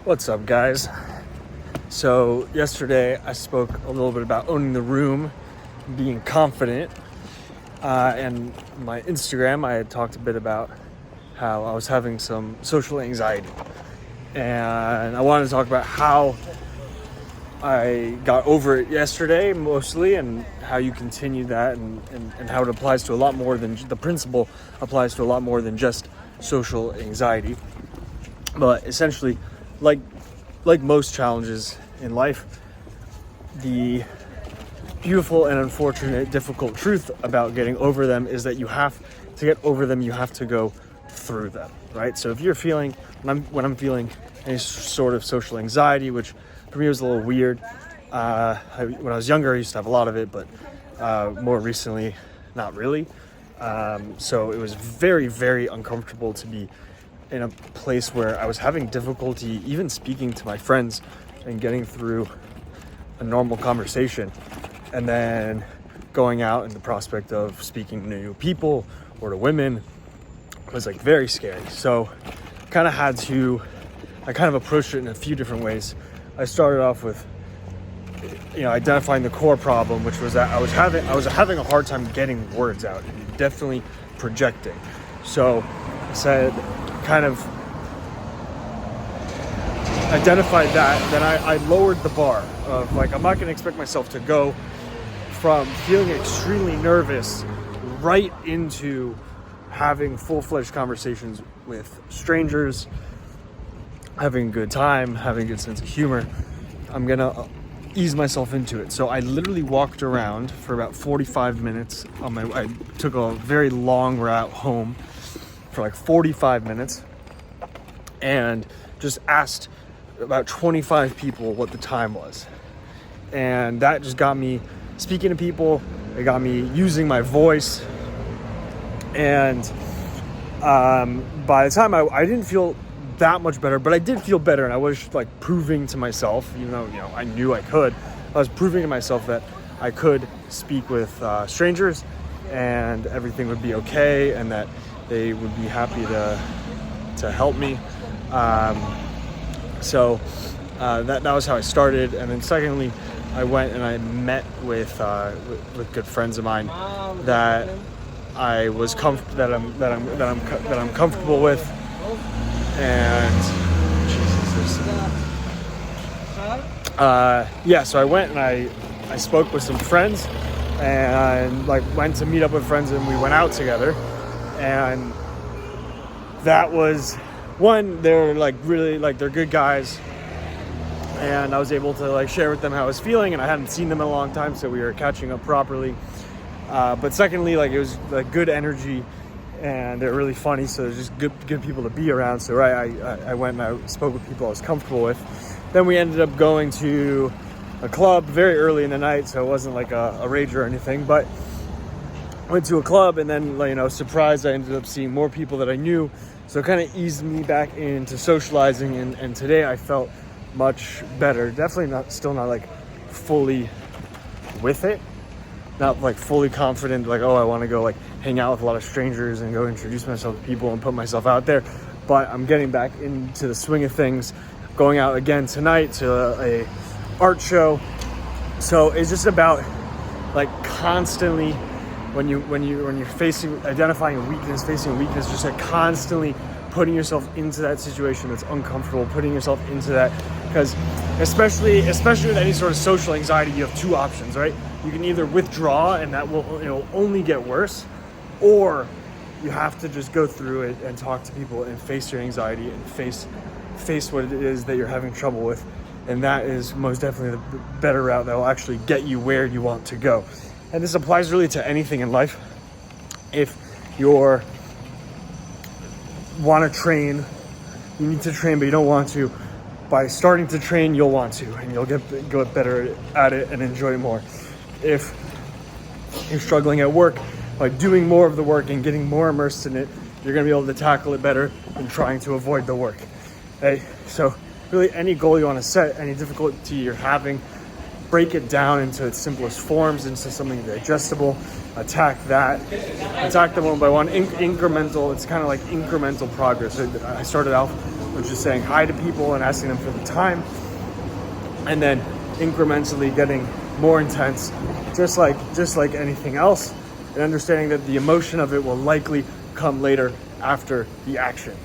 What's up, guys? So yesterday I spoke a little bit about owning the room, being confident, and my Instagram I had talked a bit about how I was having some social anxiety, and I wanted to talk about how I got over it yesterday mostly, and how you continue that, and how it applies to a lot more than the principle applies to a lot more than just social anxiety. But essentially, like most challenges in life, the beautiful and unfortunate difficult truth about getting over them is that you have to get over them, you have to go through them, right? So if you're feeling, when I'm feeling any sort of social anxiety, which for me was a little weird, when I was younger I used to have a lot of it, but more recently not really. So it was very, very uncomfortable to be in a place where I was having difficulty even speaking to my friends and getting through a normal conversation, and then going out and the prospect of speaking to new people or to women was like very scary. So I kind of approached it in a few different ways. I started off with identifying the core problem, which was that I was having a hard time getting words out and definitely projecting. So I said, kind of identified that, then I lowered the bar of I'm not going to expect myself to go from feeling extremely nervous right into having full-fledged conversations with strangers, having a good time, having a good sense of humor. I'm going to ease myself into it. So I literally walked around for about 45 minutes I took a very long route home for like 45 minutes and just asked about 25 people what the time was. And that just got me speaking to people. It got me using my voice. And by the time I didn't feel that much better, but I did feel better. And I was proving to myself, even though, I knew I could, I was proving to myself that I could speak with strangers and everything would be okay, and that they would be happy to help me. So that was how I started. And then secondly, I went and I met with good friends of mine that I was that I'm comfortable with. And so I went and I spoke with some friends and went to meet up with friends, and we went out together. And that was one, they're really they're good guys, and I was able to share with them how I was feeling, and I hadn't seen them in a long time, so we were catching up properly. But secondly, it was good energy, and they're really funny, so they're just good people to be around. So I went and I spoke with people I was comfortable with. Then we ended up going to a club very early in the night, so it wasn't a rage or anything, but went to a club, and then surprised, I ended up seeing more people that I knew, so it kind of eased me back into socializing, and today I felt much better. Definitely still not fully with it, not fully confident, I want to go hang out with a lot of strangers and go introduce myself to people and put myself out there, but I'm getting back into the swing of things, going out again tonight to a art show. So it's just about constantly, when you're identifying a weakness, facing a weakness, just constantly putting yourself into that situation that's uncomfortable, putting yourself into that, because especially with any sort of social anxiety, you have two options, right? You can either withdraw, and that will only get worse, or you have to just go through it and talk to people and face your anxiety and face what it is that you're having trouble with, and that is most definitely the better route that will actually get you where you want to go. And this applies really to anything in life. If you want to train, you need to train, but you don't want to. By starting to train, you'll want to, and you'll get better at it and enjoy it more. If you're struggling at work, by doing more of the work and getting more immersed in it, you're going to be able to tackle it better than trying to avoid the work. Okay? So really, any goal you want to set, any difficulty you're having, break it down into its simplest forms, into something digestible. Attack them one by one, incremental. It's kind of like incremental progress. I started out which is saying hi to people and asking them for the time, and then incrementally getting more intense, just like anything else, and understanding that the emotion of it will likely come later after the action.